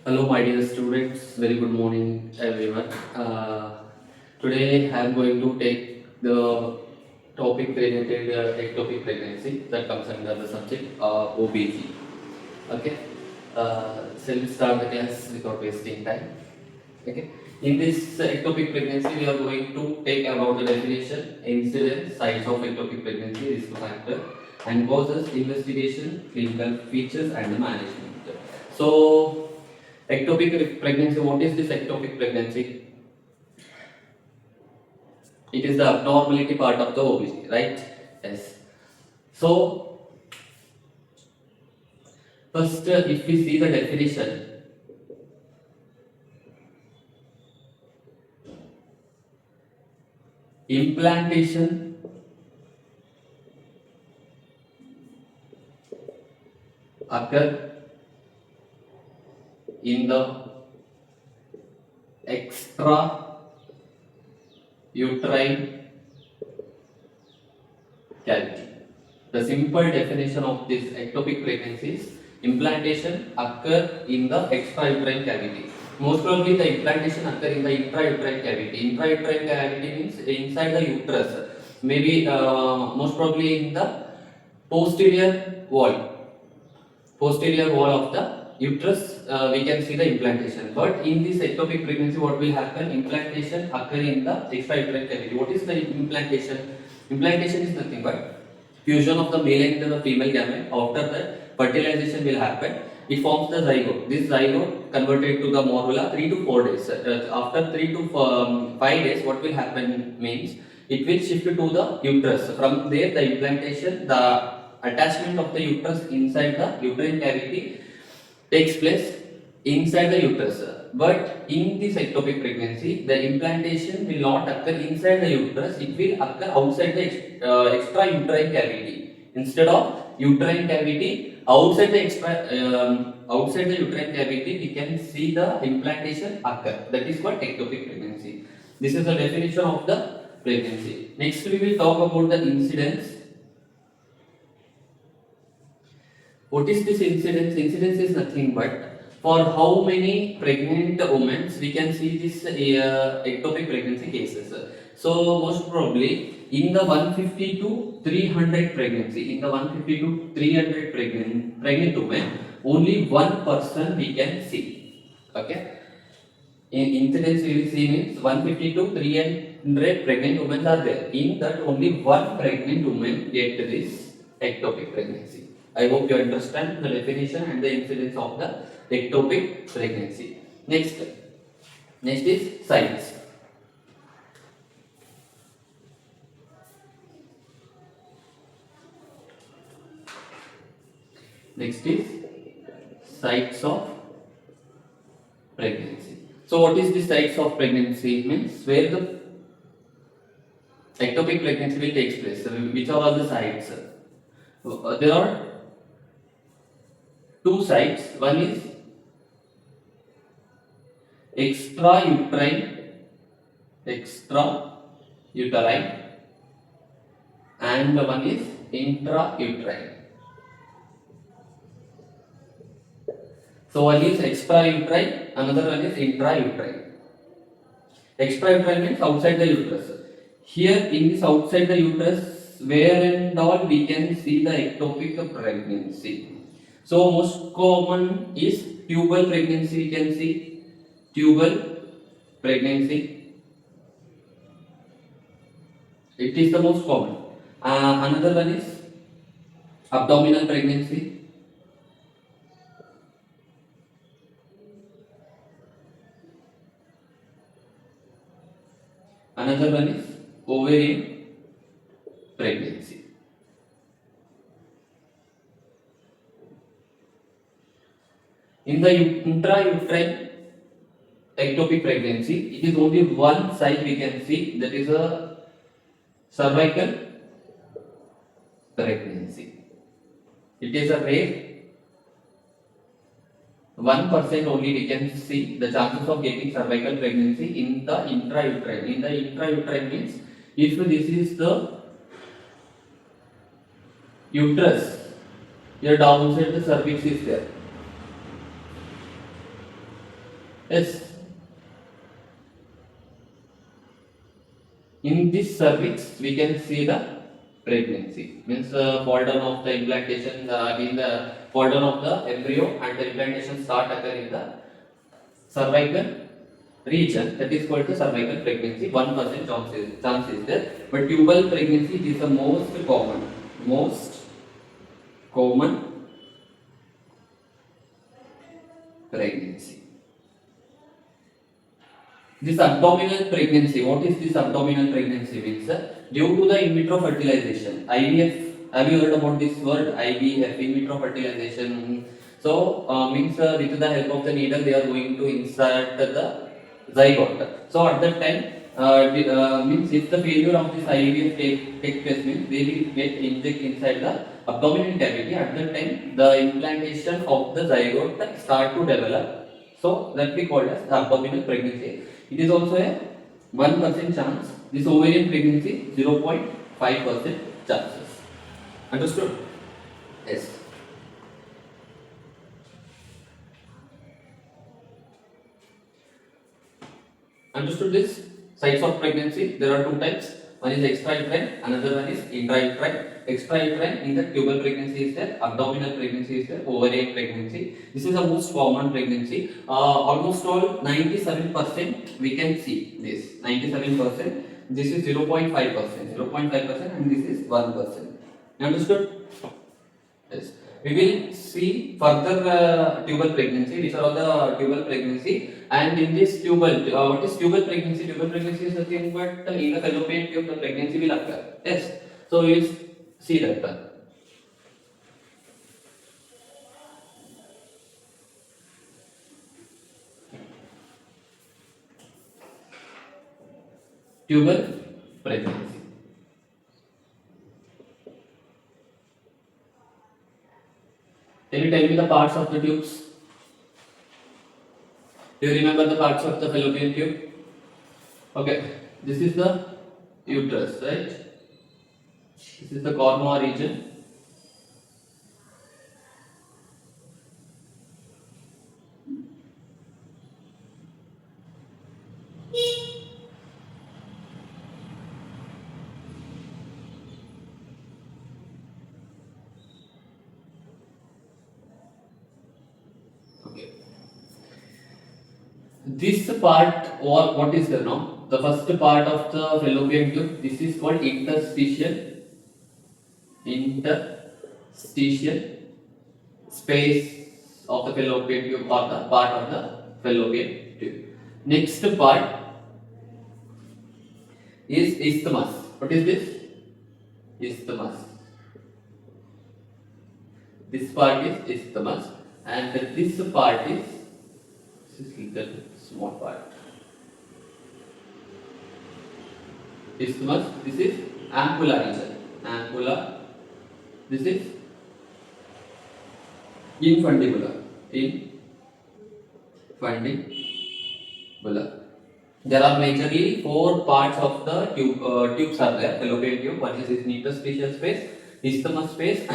Hello, my dear students. Very good morning, everyone. Today, I am going to take the topic related ectopic pregnancy that comes under the subject OBG. Okay. So let's start the class without wasting time. Okay. In this ectopic pregnancy, we are going to take about the definition, incidence, size of ectopic pregnancy, risk factor, and causes, investigation, clinical features, and the management. So, ectopic pregnancy, what is this ectopic pregnancy? It is the abnormality part of the OBG, right? Yes. So, first, if we see the definition, implantation occur in the extra uterine cavity. The simple definition of this ectopic pregnancy is implantation occur in the extrauterine cavity. Most probably the implantation occur in the intrauterine cavity. Intrauterine cavity means inside the uterus. Maybe most probably in the posterior wall. Posterior wall of the uterus we can see the implantation. But in this ectopic pregnancy what will happen? Implantation occur in the extrauterine cavity. What is the implantation? Implantation is nothing but fusion of the male and the female gamete. After that, fertilization will happen. It forms the zygote. This zygote converted to the morula 3 to 4 days. After 3 to 5 days, what will happen means it will shift to the uterus. From there, the implantation, the attachment of the uterus inside the uterine cavity takes place inside the uterus. But in this ectopic pregnancy, the implantation will not occur inside the uterus, it will occur outside the extrauterine cavity. Instead of uterine cavity, outside the uterine cavity, we can see the implantation occur. That is called ectopic pregnancy. This is the definition of the pregnancy. Next, we will talk about the incidence. What is this incidence? Incidence is nothing but for how many pregnant women we can see this ectopic pregnancy cases. So most probably in the 150 to 300 pregnancy, in the 150 to 300 pregnant women, only one person we can see. Okay. Incidence we will see means 150 to 300 pregnant women are there. In that only one pregnant woman get this ectopic pregnancy. I hope you understand the definition and the incidence of the ectopic pregnancy. Next is sites. Next is sites of pregnancy. So what is the sites of pregnancy? Means where the ectopic pregnancy will take place. Which are all the sites? There are two sites. One is extrauterine, and one is intrauterine. So one is extrauterine, another one is intrauterine. Extrauterine means outside the uterus. Here in this outside the uterus, where and all we can see the ectopic pregnancy. So most common is tubal pregnancy. We can see tubal pregnancy. It is the most common. Another one is abdominal pregnancy. Another one is ovarian pregnancy. In the intrauterine ectopic pregnancy, it is only one site we can see, that is a cervical pregnancy. It is a rare. 1% only we can see the chances of getting cervical pregnancy in the intrauterine. In the intrauterine means if this is the uterus, here downside the cervix is there. Yes. In this cervix, we can see the pregnancy. Means fall down of the implantation, in the fall down of the embryo and the implantation start occur in the cervical region. That is called the cervical pregnancy. 1% chance is there. But tubal pregnancy is the most common pregnancy. This abdominal pregnancy, what is this abdominal pregnancy? Means due to the in vitro fertilization, IVF. Have you heard about this word IVF, in vitro fertilization? So means with the help of the needle, they are going to insert the zygote. So at that time, means if the failure of this IVF take place, means they will get inject inside the abdominal cavity. At that time, the implantation of the zygote start to develop. So that we call as abdominal pregnancy. It is also a 1% chance. This ovarian pregnancy 0.5% chances. Understood? Yes. Understood this? Sites of pregnancy, there are two types. One is extrauterine, another one is intrauterine. Extrauterine in the tubal pregnancy is there, abdominal pregnancy is there, ovarian pregnancy. This is the most common pregnancy. Almost all 97% we can see this. 97%. This is 0.5%. 0.5% and this is 1%. Understood? Yes. We will see further tubal pregnancy. These are all the tubal pregnancy. And in this what is tubal pregnancy? Tubal pregnancy is nothing but in the fallopian tube the pregnancy will occur. Yes. So we will see that one. Tubal pregnancy. Can you tell me the parts of the tubes? Do you remember the parts of the fallopian tube? Okay, this is the uterus, right? This is the cornua region. Okay. This part, or what is the now? The first part of the fallopian tube. This is called interstitial space of the fallopian tube, or the part of the fallopian tube. Next part is isthmus. What is this? Isthmus. This part is isthmus, and this part is little small part. Isthmus. This is ampulla region. Ampulla. This is infundibular. Infundibular. There are majorly four parts of the tubes are there. Fallopian tube. One is interstitial space, isthmus space,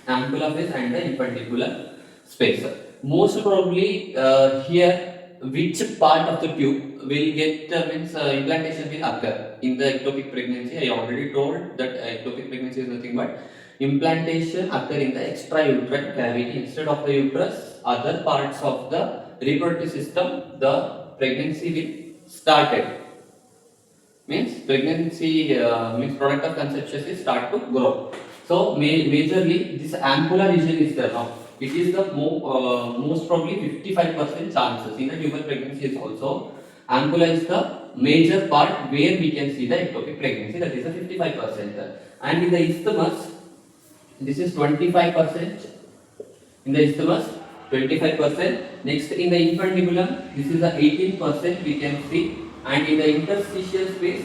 ampulla space, and the infundibular space. Most probably here, which part of the tube will get means implantation will occur in the ectopic pregnancy. I already told that ectopic pregnancy is nothing but implantation occur in the extrauterine cavity instead of the uterus. Other parts of the reproductive system, the pregnancy will started. Means pregnancy means product of conception is start to grow. So majorly this ampulla region is there now. It is the most probably 55% chances in the tubal pregnancy is also. Ampulla is the major part where we can see the ectopic pregnancy, that is the 55%. And in the isthmus, this is 25%. In the isthmus, 25%. Next in the infundibulum, this is the 18% we can see. And in the interstitial space,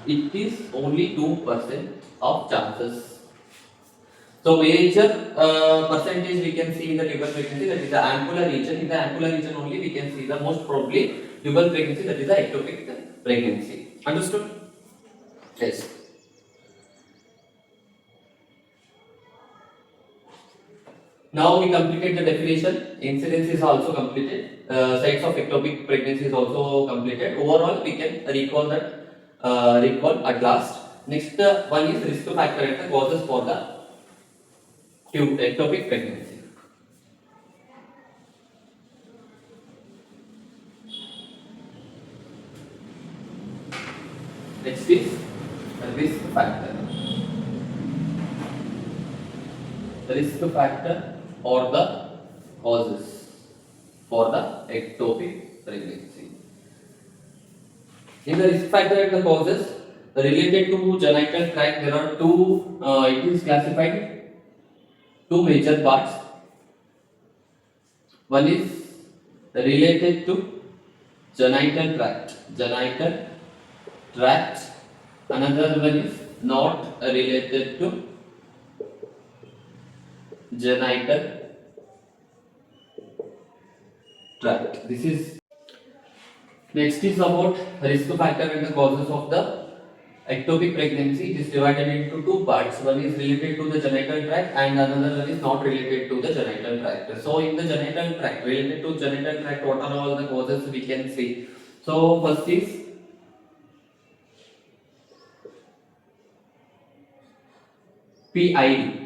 it is only 2% of chances. So major percentage we can see in the tubal pregnancy, that is the ampulla region. In the ampulla region only we can see the most probably tubal pregnancy, that is the ectopic pregnancy. Understood? Yes. Now we completed the definition. Incidence is also completed. Sites of ectopic pregnancy is also completed. Overall, we can recall that. Recall at last. Next one is risk factor and the causes for the ectopic pregnancy. Next is risk factor. The risk factor or the causes for the ectopic pregnancy. In the risk factor and the causes related to genital tract, there are two. It is classified two major parts. One is related to genital tract. Genital tract. Another one is not related to genital tract. This is next is about risk factor and the causes of the ectopic pregnancy. It is divided into two parts. One is related to the genital tract and another one is not related to the genital tract. So in the genital tract, related to genital tract, what are all the causes we can see? So first is PID.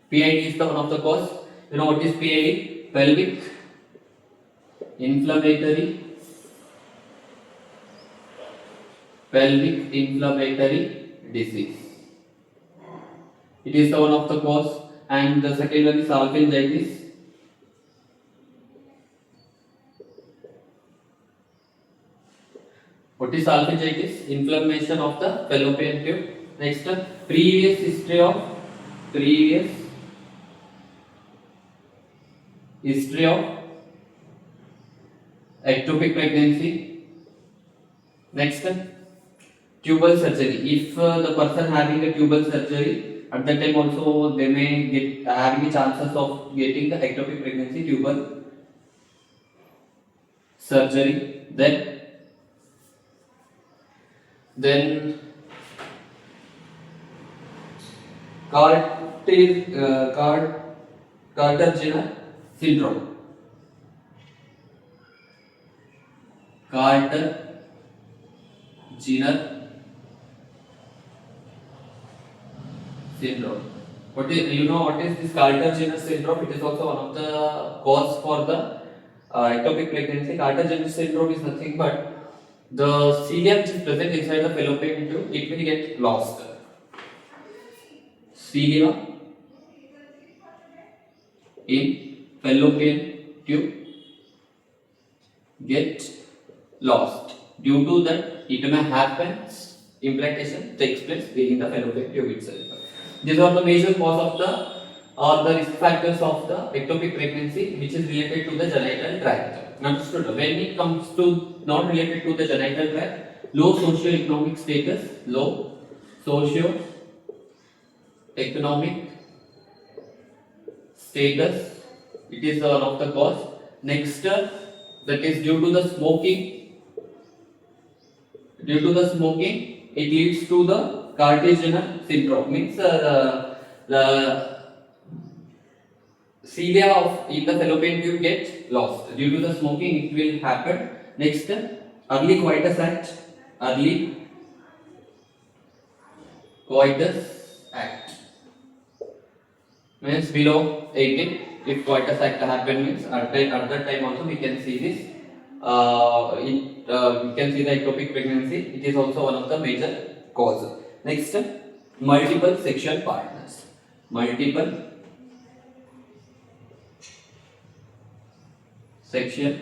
PID is the one of the cause. You know what is PID? Pelvic inflammatory disease. It is the one of the cause, and the second one is salpingitis. What is salpingitis? Inflammation of the fallopian tube. Next, previous history of ectopic pregnancy. Next, tubal surgery. If the person having a tubal surgery, at that time also they may get having chances of getting the ectopic pregnancy tubal surgery. Then Carter-Jenner syndrome. Carter-Jenner syndrome. What is this Carter-Jenner syndrome? It is also one of the cause for the ectopic pregnancy. Carter-Jenner syndrome is nothing but the cilia which is present inside the fallopian tube, it will get lost. Cilia in fallopian tube get lost. Due to that, it may happen implantation takes place in the fallopian tube itself. These are the major cause of the risk factors of the ectopic pregnancy, which is related to the genital tract. Understood? When it comes to not related to the genital tract, low socio-economic status, it is one of the cause. Next, that is due to the smoking. Due to the smoking, it leads to the Carter-Jenner syndrome. Means the cilia in the fallopian tube get lost. Due to the smoking, it will happen. Next, early coitus act. Means below 18. If coitus act happen means at that time also we can see this. We can see the ectopic pregnancy. It is also one of the major causes. Next, multiple sexual partners. Multiple sexual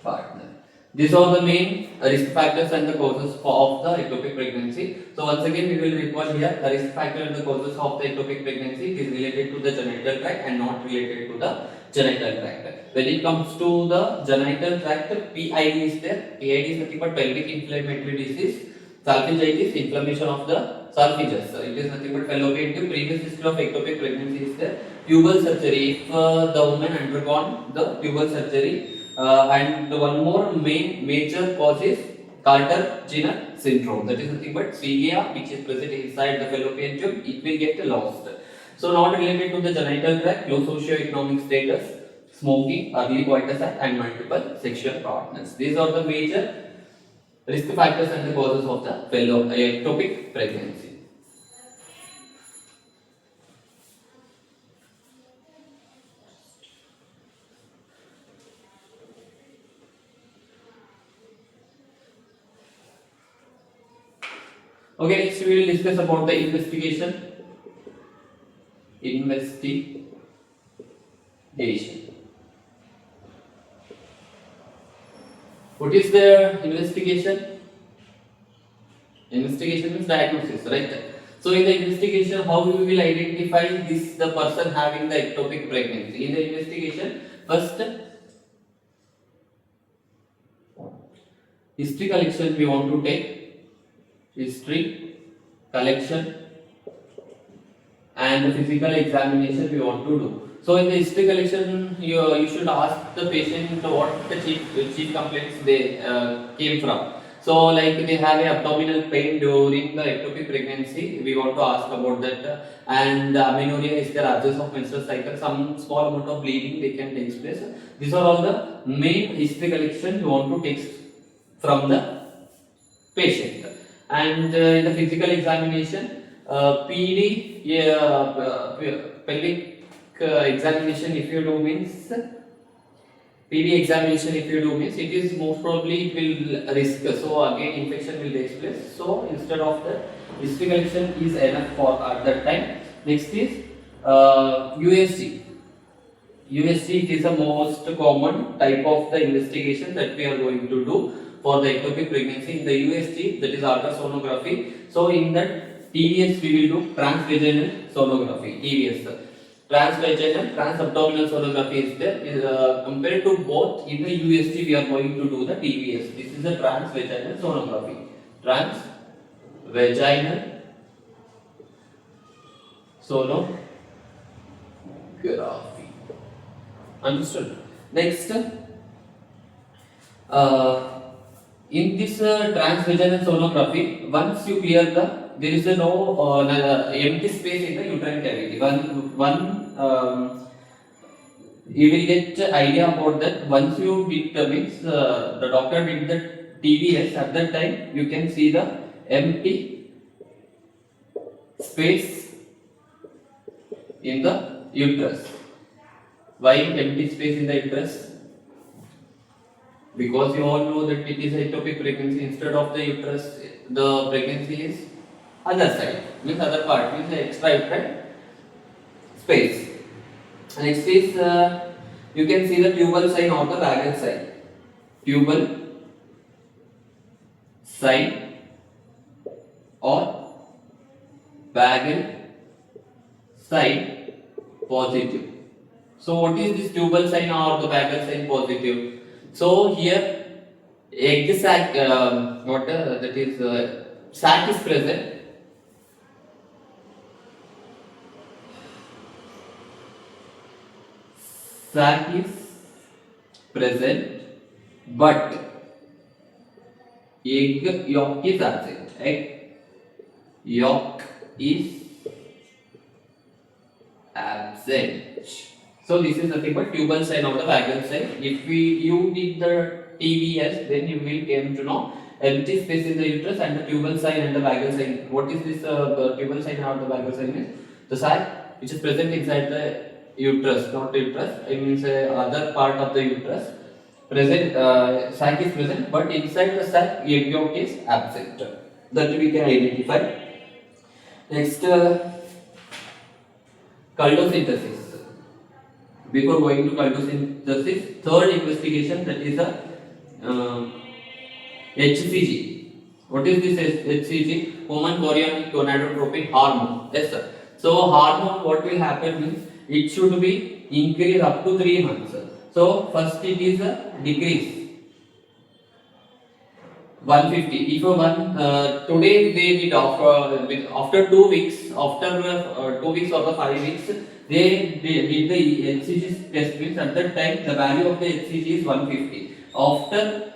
partner. These are the main risk factors and the causes of the ectopic pregnancy. So once again we will recall here the risk factor and the causes of the ectopic pregnancy. It is related to the genital tract and not related to the genital tract. When it comes to the genital tract, PID is there. PID is nothing but pelvic inflammatory disease. Salpingitis, inflammation of the salpinges. It is nothing but fallopian tube. Previous history of ectopic pregnancy is there. Tubal surgery. If the woman undergone the tubal surgery, and the one more major cause is Carter-Jenner syndrome. That is nothing but cilia which is present inside the fallopian tube. It will get lost. So not related to the genital tract, low socio-economic status, smoking, early coitus act, and multiple sexual partners. These are the major risk factors and the causes of the ectopic pregnancy. Okay, next we will discuss about the investigation. What is the investigation? Investigation means diagnosis, right? So in the investigation, how we will identify this the person having the ectopic pregnancy? In the investigation, first history collection we want to take, history collection, and the physical examination we want to do. So in the history collection, you should ask the patient what the chief complaints they came from. So like they have a abdominal pain during the ectopic pregnancy, we want to ask about that. And amenorrhea is their absence of menstrual cycle, some small amount of bleeding they can take place. These are all the main history collection we want to take from the patient. And in the physical examination, pelvic examination if you do means PD examination if you do means it is most probably it will risk, so again infection will take place. So instead of that, history collection is enough for at that time. Next is USG. USG, it is the most common type of the investigation that we are going to do for the ectopic pregnancy. In the USG, that is ultrasonography. So in that TVS we will do transvaginal sonography. TVS, transvaginal, transabdominal sonography is there. Compared to both, in the USG we are going to do the TVS. This is the transvaginal sonography. Transvaginal sonography. Understood? Next, in this transvaginal sonography, once you clear there is no empty space in the uterine cavity. You will get idea about that once you did means the doctor did the TVS. At that time you can see the empty space in the uterus. Why empty space in the uterus? Because you all know that it is ectopic pregnancy. Instead of the uterus, the pregnancy is other side, means other part, means the extra uterine space. Next is you can see the tubal sign or the vagal sign. Tubal sign or vagal sign positive. So what is this tubal sign or the vagal sign positive? So here egg sac, sac is present. Sac is present, but egg yolk is absent. Egg yolk is absent. So this is nothing but tubal sign of the vagal sign. If you did the TVS, then you will came to know empty space in the uterus and the tubal sign and the vagal sign. What is this tubal sign or the vagal sign is? The sac which is present inside the uterus, not the uterus. It means other part of the uterus. Present sac is present, but inside the sac egg yolk is absent. That we can identify. Next, cultosynthesis. Before going to cultosynthesis, third investigation, that is a HCG. What is this HCG? Human chorionic gonadotropin hormone. Yes, sir. So hormone, what will happen means it should be increased up to 3 months. So first it is a decrease 150. If today they did after 2 weeks, after 2 weeks or the 5 weeks, they did the HCG test, means at that time the value of the HCG is 150. After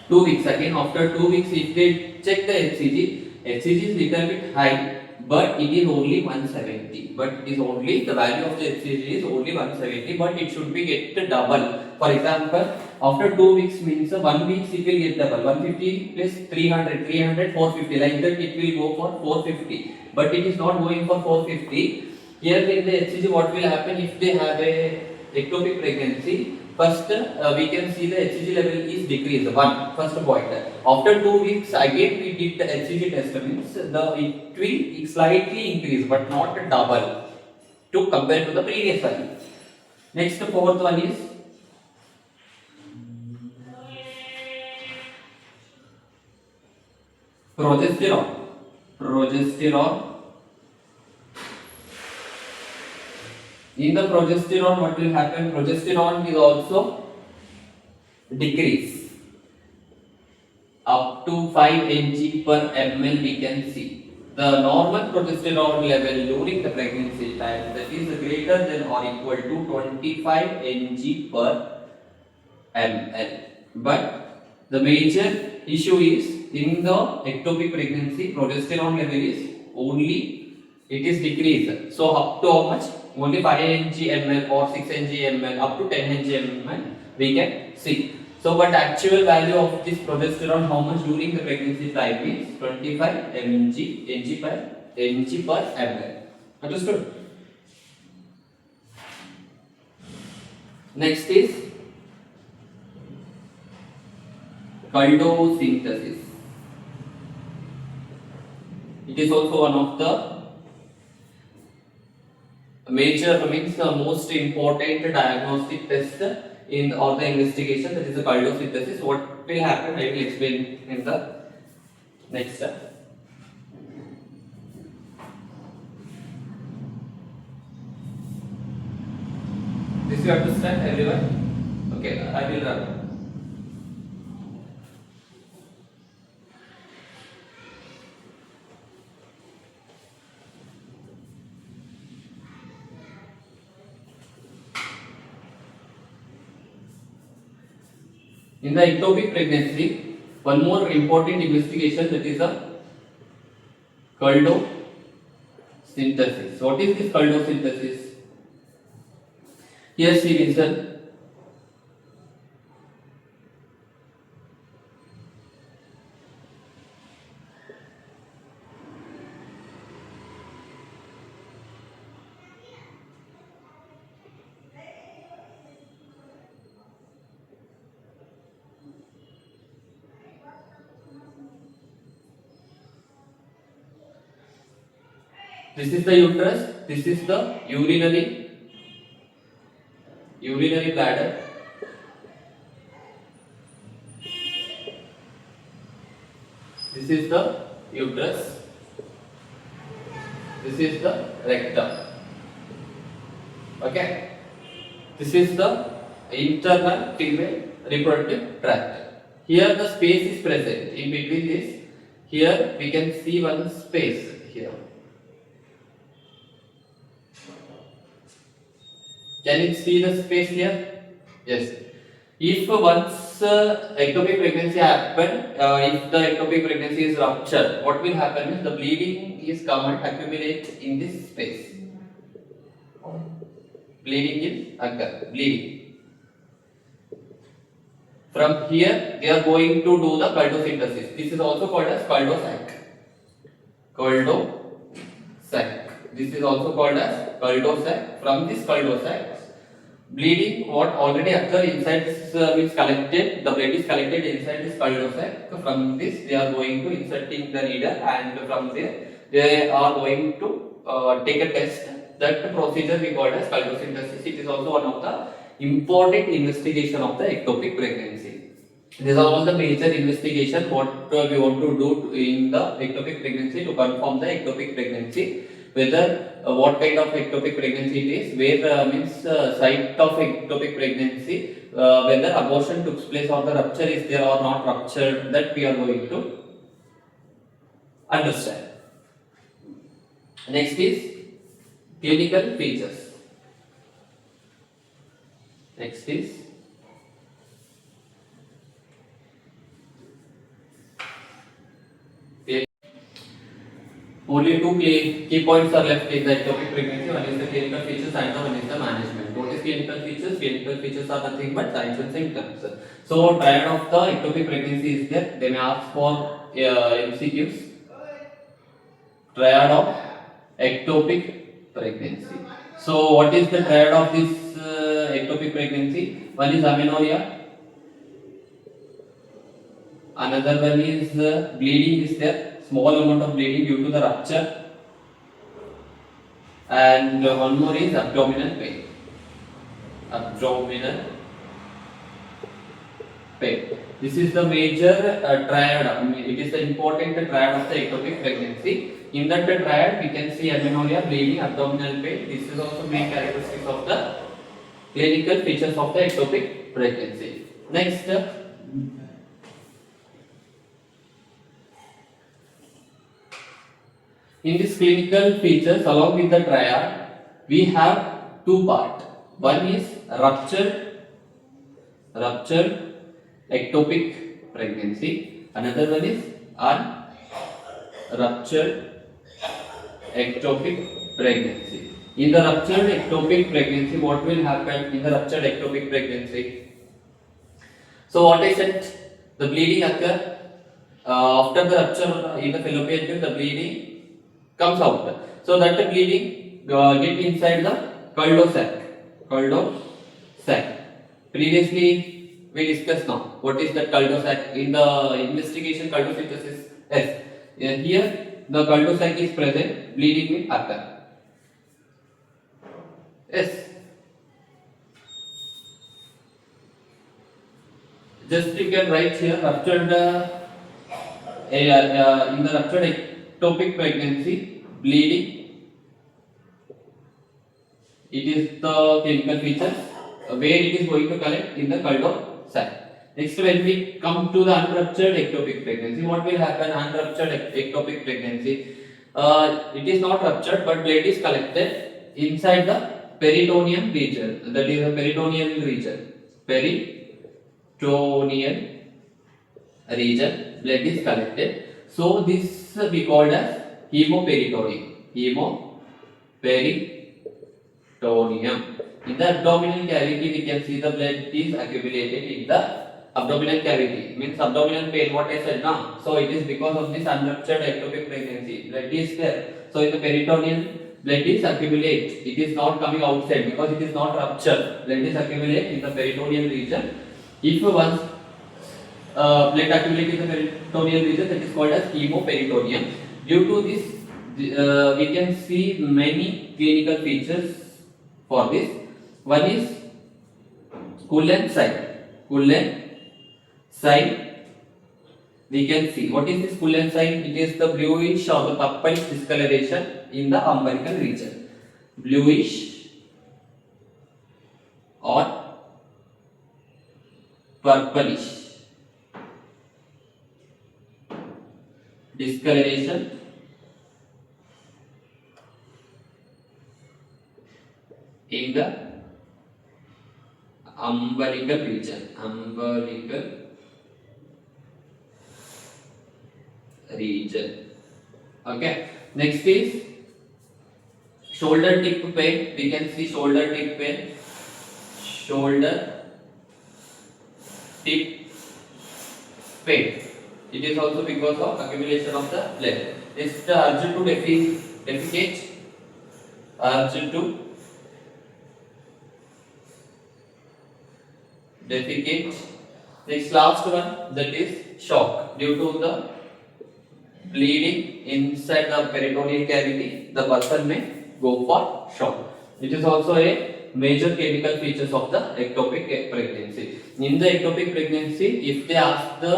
2 weeks, again after 2 weeks, if they check the HCG is little bit high, but it is only 170. But it is only the value of the HCG is only 170, but it should be get double. For example, after 2 weeks means 1 week it will get double. 150 plus 300, 300, 450. Like that it will go for 450. But it is not going for 450. Here in the HCG, what will happen if they have a ectopic pregnancy? First, we can see the HCG level is decreased. First point. After 2 weeks, again we did the HCG test. Means it will slightly increase, but not double to compare to the previous value. Next, fourth one is progesterone. Progesterone. In the progesterone, what will happen? Progesterone will also decrease up to 5 mg per ml. We can see the normal progesterone level during the pregnancy time, that is greater than or equal to 25 mg per ml. But the major issue is in the ectopic pregnancy, progesterone level is only it is decreased. So up to how much? Only 5 mg ml or 6 mg ml, up to 10 mg ml we can see. So, but actual value of this progesterone, how much during the pregnancy time is 25 mg per ml. Understood? Next is chondrosynthesis. It is also one of the major, means the most important diagnostic test in or the investigation, that is the chondrosynthesis. What will happen? I will explain in the next step. This you understand, everyone? Okay, I will run. In the ectopic pregnancy, one more important investigation, that is a chondrosynthesis. What is this chondrosynthesis? Here see, listen. This is the uterus, this is the urinary bladder. This is the uterus, this is the rectum. Okay, this is the internal female reproductive tract. Here the space is present in between this. Here we can see one space here. Can you see the space here? Yes. If once ectopic pregnancy happen, if the ectopic pregnancy is ruptured, what will happen is the bleeding is come and accumulate in this space. Bleeding will occur. Bleeding. From here, they are going to do the chondrosynthesis. This is also called as cul-de-sac. Cul-de-sac. This is also called as cul-de-sac. From this cul-de-sac, bleeding what already occur inside this is collected. The blood is collected inside this cul-de-sac. From this, they are going to inserting the needle, and from there, they are going to take a test. That procedure we call as chondrosynthesis. It is also one of the important investigation of the ectopic pregnancy. These are all the major investigation what we want to do in the ectopic pregnancy to confirm the ectopic pregnancy, whether what kind of ectopic pregnancy it is, where means site of ectopic pregnancy, whether abortion took place or the rupture is there or not ruptured, that we are going to understand. Next is clinical features. Next is Only two key points are left in the ectopic pregnancy. One is the clinical features and one is the management. What is clinical features? Clinical features are nothing but signs and symptoms. So, triad of the ectopic pregnancy is there. They may ask for MCQs. Triad of ectopic pregnancy. So, what is the triad of this ectopic pregnancy? One is amenorrhea. Another one is bleeding is there, small amount of bleeding due to the rupture, and one more is abdominal pain. Abdominal pain. This is the major triad. It is the important triad of the ectopic pregnancy. In that triad, we can see amenorrhea, bleeding, abdominal pain. This is also main characteristics of the clinical features of the ectopic pregnancy. Next. In this clinical features along with the triad, we have two parts. One is ruptured ectopic pregnancy. Another one is unruptured ectopic pregnancy. In the ruptured ectopic pregnancy, what will happen in the ruptured ectopic pregnancy? So what I said, the bleeding occur after the rupture in the fallopian tube, the bleeding comes out. So that the bleeding get inside the cul-de-sac. Previously we discussed now what is the cul-de-sac. In the investigation, cul-de-sac is S. Here the cul-de-sac is present, bleeding will occur. Yes. Just you can write here ruptured in the ruptured ectopic pregnancy, bleeding. It is the clinical features where it is going to collect in the cul-de-sac. Next, when we come to the unruptured ectopic pregnancy, what will happen? Unruptured ectopic pregnancy, it is not ruptured, but blood is collected inside the peritoneum region. That is the peritoneal region. Peritoneal region, blood is collected. So this we called as hemoperitoneum. Hemoperitoneum. In the abdominal cavity, we can see the blood is accumulated in the abdominal cavity. Means abdominal pain. What I said now. So it is because of this unruptured ectopic pregnancy. Blood is there. So in the peritoneal, blood is accumulate. It is not coming outside because it is not ruptured. Blood is accumulate in the peritoneal region. If once blood accumulate in the peritoneal region, that is called as hemoperitoneum. Due to this, we can see many clinical features for this. One is Cullen sign. We can see what is this Cullen sign. It is the bluish or the purplish discoloration in the umbilical region. Bluish or purplish discoloration in the umbilical region. Okay. Next is shoulder tip pain. We can see shoulder tip pain. It is also because of accumulation of the blood. It's the urge to defecate. Next, last one, that is shock. Due to the bleeding inside the peritoneal cavity, the person may go for shock. It is also a major clinical features of the ectopic pregnancy. In the ectopic pregnancy, if they ask the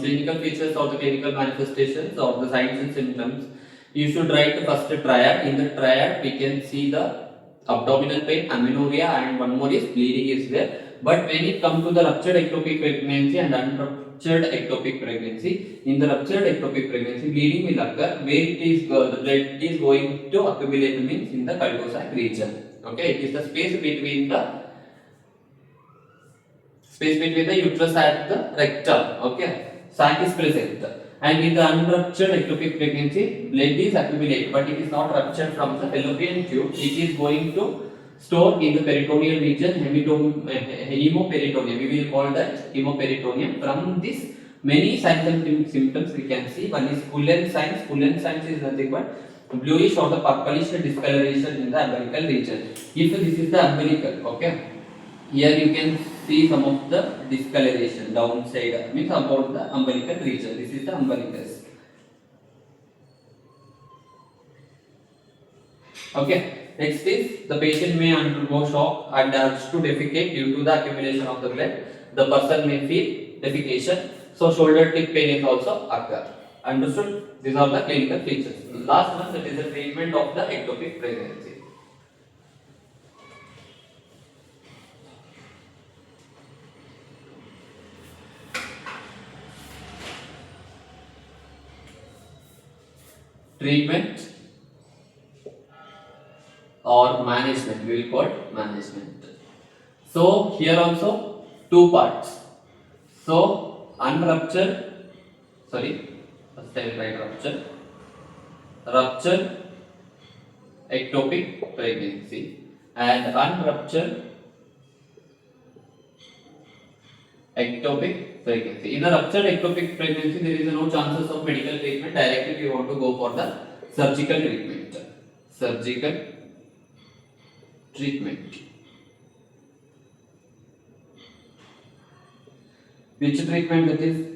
clinical features or the clinical manifestations or the signs and symptoms, you should write the first triad. In the triad, we can see the abdominal pain, amenorrhea, and one more is bleeding is there. But when it comes to the ruptured ectopic pregnancy and unruptured ectopic pregnancy, in the ruptured ectopic pregnancy, bleeding will occur where it is the blood is going to accumulate, means in the cul-de-sac region. Okay, it is the space between the uterus and the rectum. Okay, sac is present, And in the unruptured ectopic pregnancy, blood is accumulated, but it is not ruptured from the fallopian tube. It is going to store in the peritoneal region, hemoperitoneum. We will call that hemoperitoneum. From this, many signs and symptoms we can see. One is Cullen signs. Cullen signs is nothing but bluish or the purplish discoloration in the umbilical region. If this is the umbilical, okay. Here you can see some of the discoloration downside, means about the umbilical region. This is the umbilicus. Okay. Next is the patient may undergo shock and urge to defecate due to the accumulation of the blood. The person may feel defecation. So shoulder tip pain is also occur. Understood? These are the clinical features. Last one, that is the treatment of the ectopic pregnancy. Treatment or management, we will call management. So here also two parts. So unruptured, first I will write ruptured ectopic pregnancy and unruptured ectopic pregnancy. In the ruptured ectopic pregnancy, there is no chances of medical treatment. Directly we want to go for the surgical treatment. Surgical treatment. Which treatment that is?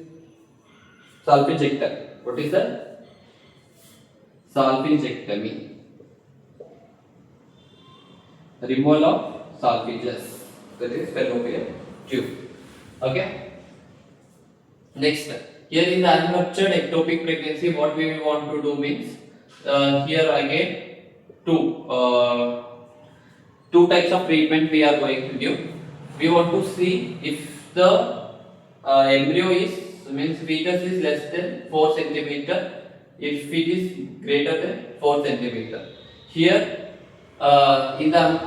Salpingectomy. What is that? Salpingectomy. Removal of salpinges. That is fallopian tube. Okay. Next, here in the unruptured ectopic pregnancy, what we want to do means here again two types of treatment we are going to give. We want to see if the embryo is means fetus is less than 4 centimeter, if it is greater than 4 centimeter. Here in the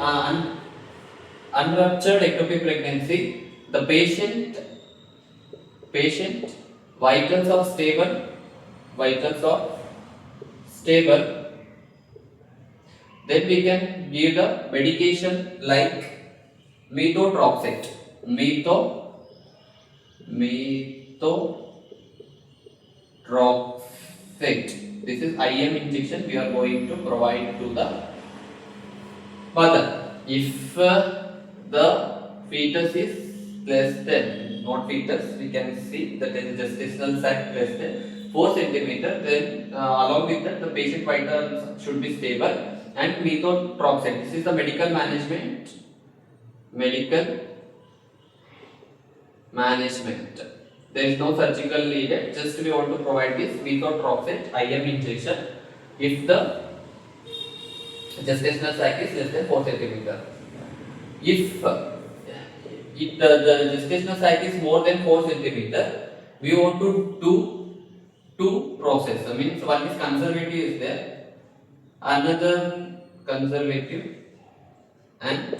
unruptured ectopic pregnancy, the patient vitals are stable, then we can give the medication like methotrexate. This is IM injection we are going to provide to the mother. If the fetus is less than, not fetus, we can see that there is gestational sac less than 4 centimeter, then along with that the patient vitals should be stable and methotrexate. This is the medical management. There is no surgical needed, just we want to provide this methotrexate IM injection if the gestational sac is less than 4 centimeter. If the gestational sac is more than 4 centimeter, we want to do two process. That means one is conservative is there, another conservative and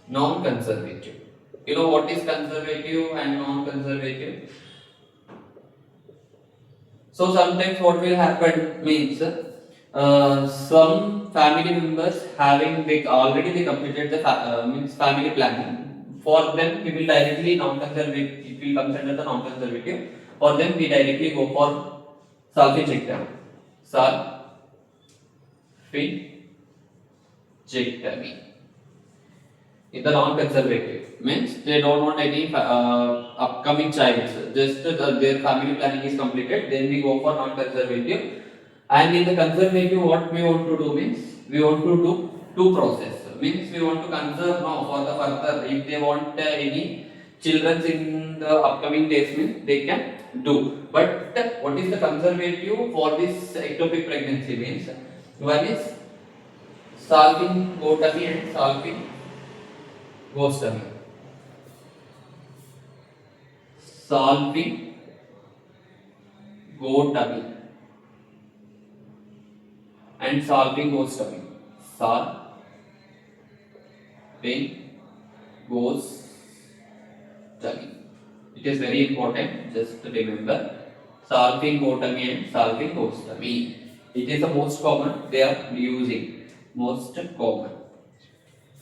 non-conservative. You know what is conservative and non-conservative? So sometimes what will happen means some family members having already they completed the means family planning. For them we will directly non-conservative. It will comes under the non-conservative. For them we directly go for salpingectomy. In the non-conservative means they don't want any upcoming child. Just their family planning is completed. Then we go for non-conservative. And in the conservative, what we want to do means we want to do two process. Means we want to conserve now for the further. If they want any children in the upcoming days, means they can do. But what is the conservative for this ectopic pregnancy means? One is salpingotomy and salpingostomy. Salpingotomy and salpingostomy. Salpingostomy. It is very important. Just remember salpingotomy and salpingostomy. It is the most common they are using. Most common.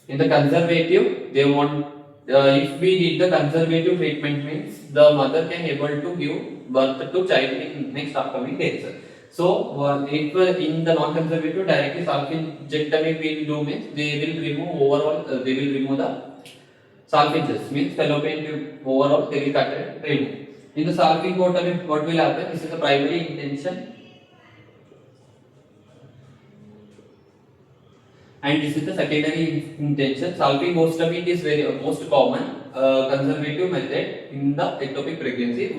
In the conservative, they want if we did the conservative treatment means the mother can able to give birth to child in next upcoming days. So if in the non-conservative directly salpingectomy will do means they will remove overall they will remove the salpinges means fallopian tube overall they will cut and remove. In the salpingotomy what will happen? This is the primary intention and this is the secondary intention. Salpingostomy is very most common conservative method in the ectopic pregnancy.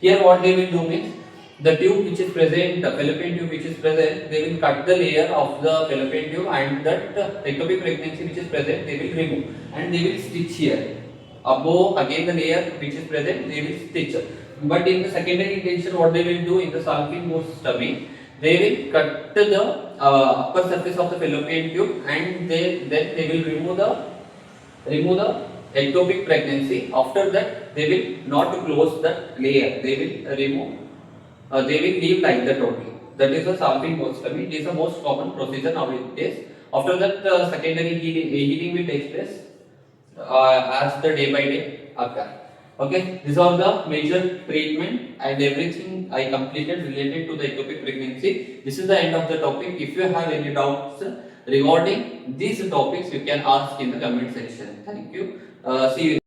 Here what they will do means the tube which is present, the fallopian tube which is present, they will cut the layer of the fallopian tube and that ectopic pregnancy which is present, they will remove and they will stitch here. Above again the layer which is present, they will stitch. But in the secondary intention, what they will do in the salpingostomy, they will cut the upper surface of the fallopian tube and then they will remove the ectopic pregnancy. After that, they will not close that layer. They will remove. They will leave like that only. That is a salpingostomy. It is the most common procedure nowadays. After that, secondary healing will take place as the day by day occur. Okay, these are the major treatment and everything I completed related to the ectopic pregnancy. This is the end of the topic. If you have any doubts regarding these topics, you can ask in the comment section. Thank you. See you.